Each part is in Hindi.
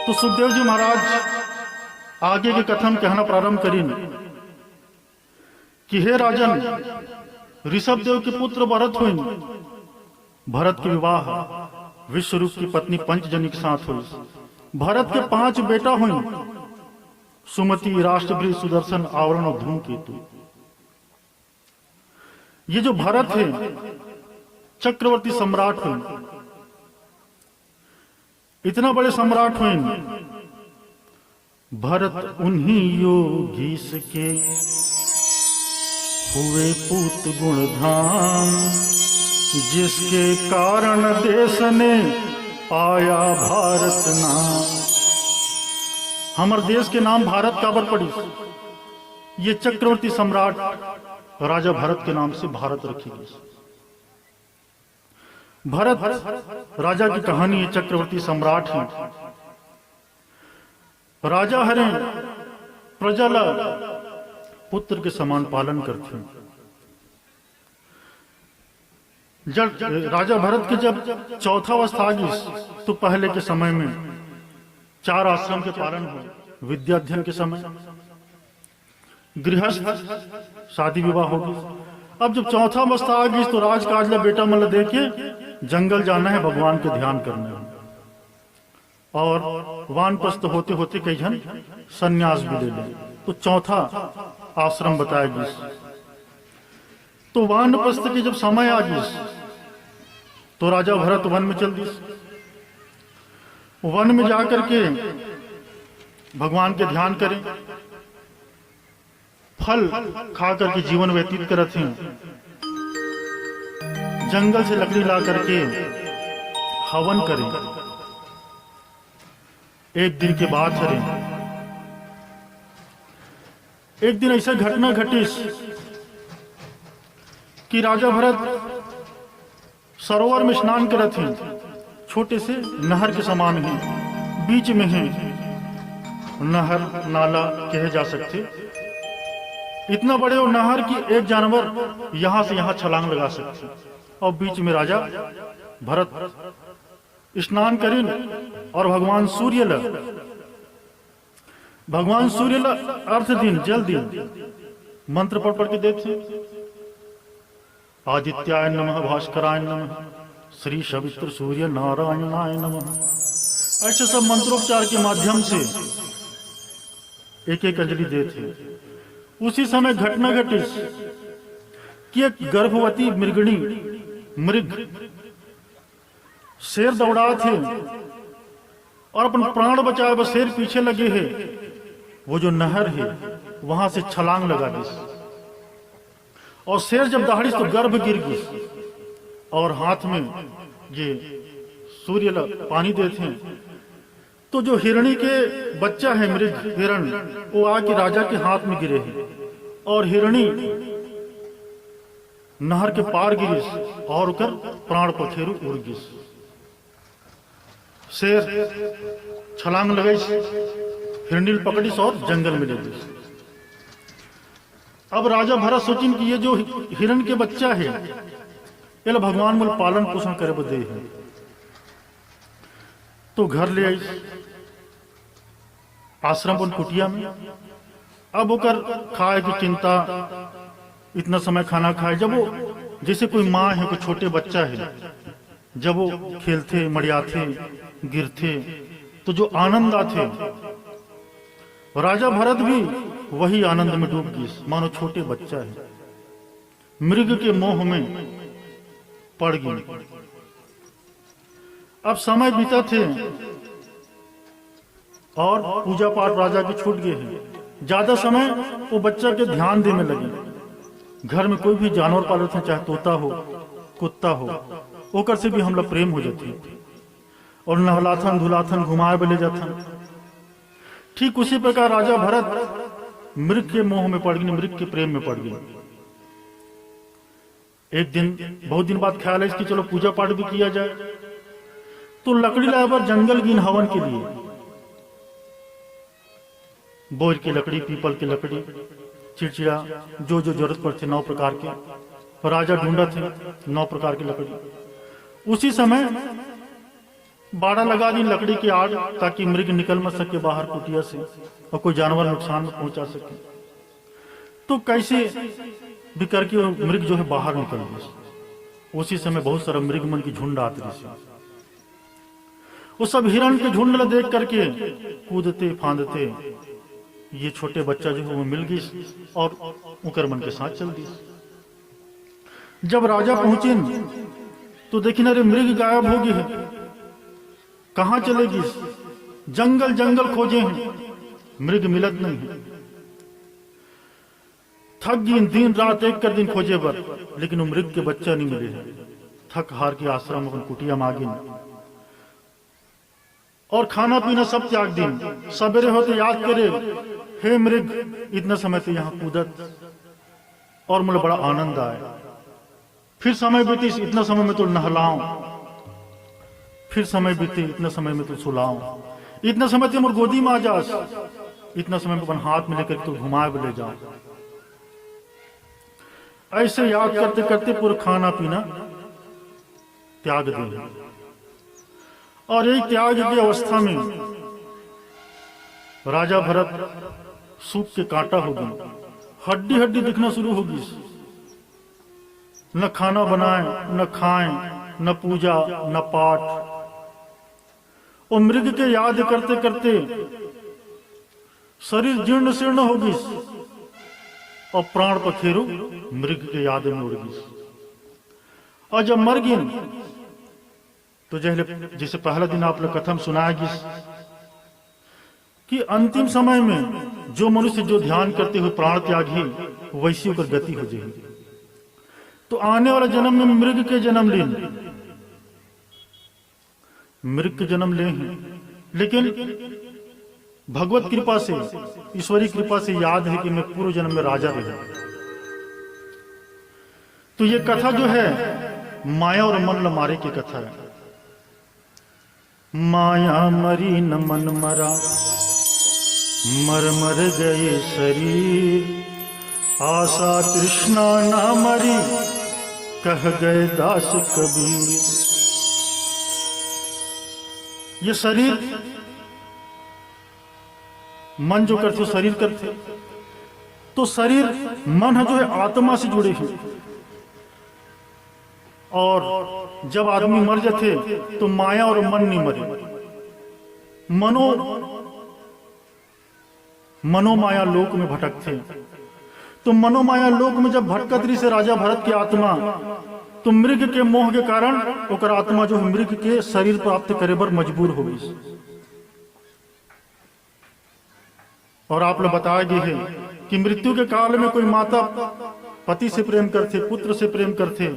तो सुखदेव जी महाराज आगे के कथन कहना प्रारंभ करें कि हे राजन, ऋषभ देव के पुत्र भरत हुई। भरत के विवाह विश्वरूप की पत्नी पंचजनी के साथ हुई। भरत के 5 बेटा हुई, सुमति, राष्ट्रवृष, सुदर्शन, आवरण और धूमकेतु। ये जो भरत है चक्रवर्ती सम्राट हुए, इतना बड़े सम्राट हुए। भरत उन्हीं योगीश के हुए पूत गुणधाम, जिसके कारण देश ने पाया भारत नाम। हमारे देश के नाम भारत काबर पड़ी? ये चक्रवर्ती सम्राट राजा भरत के नाम से भारत रखी गई। भरत राजा की कहानी है, चक्रवर्ती सम्राट है। राजा हरे प्रजा पुत्र के समान पालन करते हैं। जब राजा भरत के जब चौथा अवस्था आ गई तो पहले के समय में 4 आश्रम के पालन हुए। विद्याध्ययन के समय गृहस्थ, शादी विवाह होगी। अब जब चौथा अवस्था आ गई तो राजकाज ला बेटा मन दे के जंगल जाना है, भगवान के ध्यान करना है। और वानप्रस्थ होते होते कई जन संन्यास भी ले ले। तो चौथा आश्रम बताया गया। तो वानप्रस्थ के जब समय आ गई तो राजा भरत वन में चल दी। वन में जाकर के भगवान के ध्यान करें, फल खा करके जीवन व्यतीत करते हैं। जंगल से लकड़ी ला करके हवन करें। एक दिन के बाद करें। एक दिन ऐसा घटना घटी कि राजा भरत सरोवर में स्नान करते हैं। छोटे से नहर के समान है, बीच में है नहर, नाला कहे जा सकते। इतना बड़े वो नहर की एक जानवर यहां से यहां छलांग लगा सकते। और बीच में राजा भरत स्नान करें और भगवान सूर्य अर्थ दिन, जल दिन मंत्र पढ़ के देते। आदित्याय नमः, भास्कराय नमः, श्री सवित्र सूर्य नारायणाय नमः। ऐसे सब मंत्रोपचार के माध्यम से एक एक अंजलि देते। उसी समय घटना घटी कि एक गर्भवती मृग शेर दौड़ा थे और अपन प्राण बचाए, बस शेर पीछे लगे हैं। वो जो नहर है वहां से छलांग लगा दी और शेर जब दहाड़ी तो गर्भ गिर गई। और हाथ में ये सूर्य पानी देते हैं। तो जो हिरणी के बच्चा है मृग हिरण, वो आके राजा के हाथ में गिरे हैं और हिरणी नहर के पार गिरी और उकर प्राण पखेरु उड़ गई। शेर छलांग लगाई, हिरणी पकड़ी और जंगल में ले गई। अब राजा भरत सोचिन कि ये जो हिरण के बच्चा है ये भगवान मोल पालन पोषण करे बदे है। तो घर ले आई आश्रम उन कुटिया में। अब होकर खाए की चिंता, इतना समय खाना खाए। जब वो जैसे कोई माँ है, कोई छोटे बच्चा है, जब वो खेलते, मड़ियाते, गिरते तो जो आनंद आते, राजा भरत भी वही आनंद में डूब गई, मानो छोटे बच्चा है। मृग के मोह में पड़ गई। अब समय बीता थे और पूजा पाठ राजा की छूट गए हैं। ज्यादा समय वो बच्चा के ध्यान देने लगे। घर में कोई भी जानवर पालते हैं, चाहे तोता हो, कुत्ता हो, ओकर से भी हम लोग प्रेम हो जाती और नहलाथन धुलाथन घुमाए ले जाथन। ठीक उसी प्रकार राजा भरत मृग के मोह में पड़ गई, मृग के प्रेम में पड़ गई। एक दिन बहुत दिन बाद ख्याल है कि चलो पूजा पाठ भी किया जाए। तो लकड़ी लाए पर जंगल गिन हवन के लिए, बोर की लकड़ी, पीपल की लकड़ी, चिड़चिड़ा, जो जो जरूरत पड़ती 9 प्रकार के राजा ढूंढा थे 9 प्रकार की लकड़ी। उसी समय बाड़ा लगा दी लकड़ी की आड़, ताकि मृग निकल मत सके बाहर कुटिया से और कोई जानवर नुकसान में पहुंचा सके। तो कैसे भी करके वो मृग जो है बाहर निकल गए। उसी समय बहुत सारा मृग मन की झुंड आती थी। वो सब हिरण के झुंड देख करके कूदते फांदते ये छोटे बच्चा जो है वो मिल गई और उकर मन के साथ चल दी। जब राजा पहुंचे तो देखी अरे मृग गायब हो गई है, कहां चलेगी। जंगल जंगल खोजे हैं, मृग मिलत नहीं है। थक गई, दिन रात एक कर दिन खोजे पर, लेकिन वो मृग के बच्चा नहीं मिले हैं। थक हार के आश्रम अपन कुटिया मांगी और खाना पीना सब त्याग दिन। सवेरे होते याद करे, हे मृग इतना समय तो यहाँ कूदत और मुझे बड़ा आनंद आया। फिर समय बीती, इतना समय में तो नहलाऊं, फिर समय बीते, इतना समय में तो सुलाऊं, इतना समय तो मोर गोदी में आ जास, इतना समय में अपन हाथ में लेकर तो घुमाए भी ले जाऊं। ऐसे याद करते करते पूरा खाना पीना त्याग दे। और एक त्याग की अवस्था में राजा भरत सूख के कांटा हो गई, हड्डी हड्डी दिखना शुरू होगी। न खाना बनाए, न खाएं, न पूजा, न पाठ। और मृग के याद करते करते शरीर जीर्ण शीर्ण होगी और प्राण पखेरु मृग के याद में उड़ गई। और जब मर गई तो जैसे पहला दिन आप लोग कथम सुनाएगी कि अंतिम समय में जो मनुष्य जो ध्यान करते हुए प्राण त्यागी वैसी होकर गति हो जाएगी। तो आने वाले जन्म में मृग के जन्म ले, मृग के जन्म ले हैं, लेकिन भगवत कृपा से, ईश्वरी कृपा से याद है कि मैं पूर्व जन्म में राजा रहा। तो ये कथा जो है माया और मन मारे की कथा है। माया मरी न मन मरा, मर मर गए शरीर, आशा तृष्णा ना मरी, कह गए दास कबीर। ये शरीर मन जो करते शरीर करते, तो शरीर मन है जो है आत्मा से जुड़े हैं। और जब आदमी मर जाते तो माया और मन नहीं मरे, मनोमाया लोक में भटकते। तो मनोमाया लोक में जब भटकत रही से राजा भरत की आत्मा, तो मृग के मोह के कारण ओकर आत्मा जो है मृग के शरीर प्राप्त करे बर मजबूर हो गई। और आप लोग बताए गए हैं कि मृत्यु के काल में कोई माता पति से प्रेम करते, पुत्र से प्रेम करते,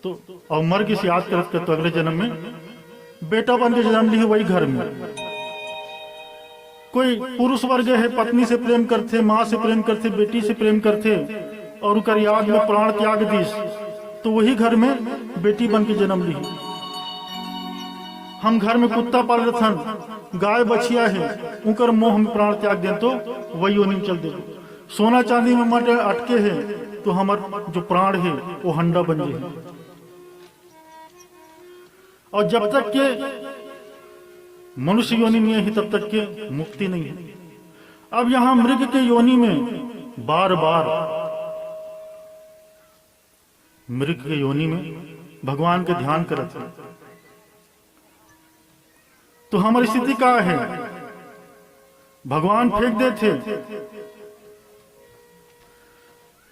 तो और मर की याद करते तो अगले जन्म में बेटा बन के जन्म लिए वही घर में। कोई पुरुष वर्ग है पत्नी से प्रेम करते, माँ से प्रेम करते, बेटी से प्रेम करते और उनकर याद में प्राण त्याग दी, तो वही घर में बेटी बन के जन्म ली। हम घर में कुत्ता पाल रहे, गाय बछिया है, उनकर मोह में प्राण त्याग दे तो वही योनि में चल दे। सोना चांदी में मट अटके है तो हमार जो प्राण है वो हंडा बन जाए। और जब तक के मनुष्य योनि में है तब तक के मुक्ति नहीं है। अब यहां मृग के योनि में बार बार मृग के योनि में भगवान के ध्यान करते हैं। तो हमारी स्थिति क्या है? भगवान फेंक देते,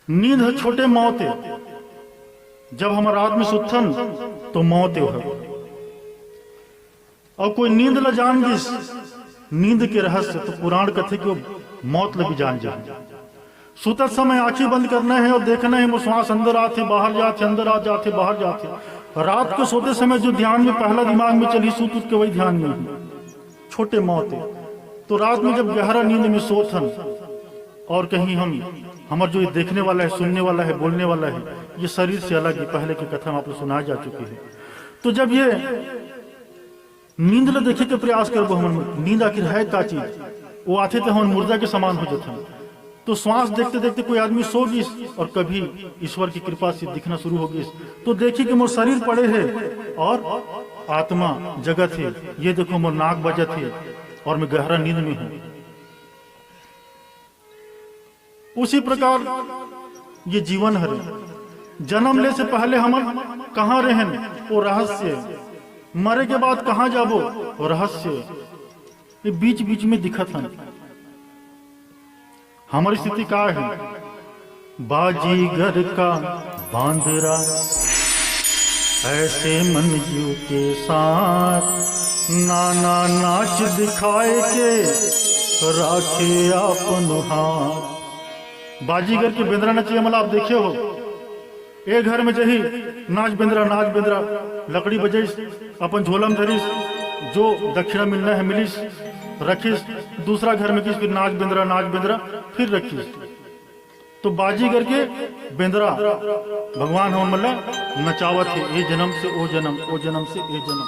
नींद है छोटे मौत है। जब हमारा आदमी सुथन तो मौत है। और कोई नींद ल जान गिस, नींद के रहस्य तो पुराण कथे को मौत लगी जान जाए। सुतत समय आंखें बंद करना है और देखना है वो श्वास अंदर आते बाहर जाते, अंदर आ जाते बाहर जाते। रात को सोते समय जो ध्यान में पहला दिमाग में चली सूत के वही ध्यान में है, छोटे मौत है। तो रात में जब गहरा नींद में सोथन और कहीं हमार जो देखने वाला है, सुनने वाला है, बोलने वाला है, ये शरीर से अलग है। पहले की कथा आप सुनाई जा चुकी है। तो जब ये नींद ल देखे के प्रयास करबो, हम नींद आखिर है का चीज, वो आते तो हम मुर्दा के समान हो जाते। तो श्वास देखते देखते कोई आदमी सो गई और कभी ईश्वर की कृपा से दिखना शुरू हो गई, तो देखी कि मोर शरीर पड़े है और आत्मा जगत है, ये देखो मोर नाक बजत है और मैं गहरा नींद में हूं। उसी प्रकार ये जीवन है, जन्म ले से पहले हम कहाँ रहन वो रहस्य, मरे के बाद कहाँ जाबो वो रहस्य, ये बीच बीच में दिखत है। हमारी स्थिति का है, बाजीगर का बांदरा ऐसे मन जीव के साथ, नाना नाच दिखाए के राखे अपन हाथ। बाजीगर के बेंद्रा नचिए मला आप देखे हो, एक घर में जही नाच बेंद्रा लकड़ी बजाइस, अपन झोलम धरिस, जो दक्षिणा मिलना है मिलिस, रखिस, दूसरा घर में किस फिर नाच बेंद्रा फिर रखिस। तो बाजीगर के बेंद्रा भगवान हम मल्ला नचावत है, ये जन्म से ओ जन्म, ओ जन्म से ए जन्म।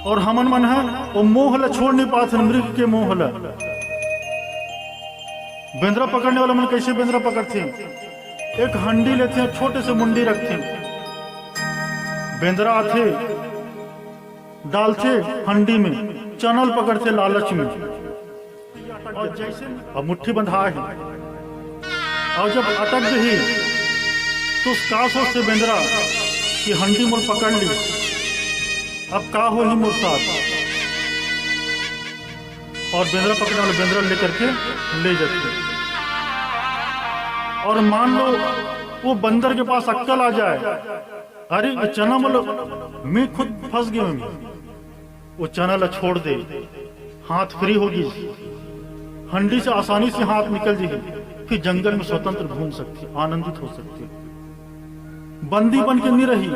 और हमन मन है वो मोह ला छोड़ नहीं पाते, मृग के मोह ला। बेंद्रा पकड़ने वाला मन कैसे बेंद्रा पकड़ते हैं, एक हंडी लेते हैं, छोटे से मुंडी रखते हैं, बेंद्रा आते डालते हंडी में, चनल पकड़ते लालच में, और जैसे अब मुट्ठी बंधा है, और जब अटक गई तो का सोचते बेंद्रा कि हंडी मोर पकड़ ली, अब का हो ही मोर साथ। और बेंद्रा पकड़ने वाले बेंद्रा लेकर के ले जाते। और मान लो वो बंदर के पास अक्कल आ जाए, अरे ये चना बोलो मैं खुद फंस गया हूं, वो चना ला छोड़ दे, हाथ फ्री होगी, हंडी से आसानी से हाथ निकल जाएगी, फिर जंगल में स्वतंत्र घूम सकती, आनंदित हो सकती, बंदी बन के नहीं रही।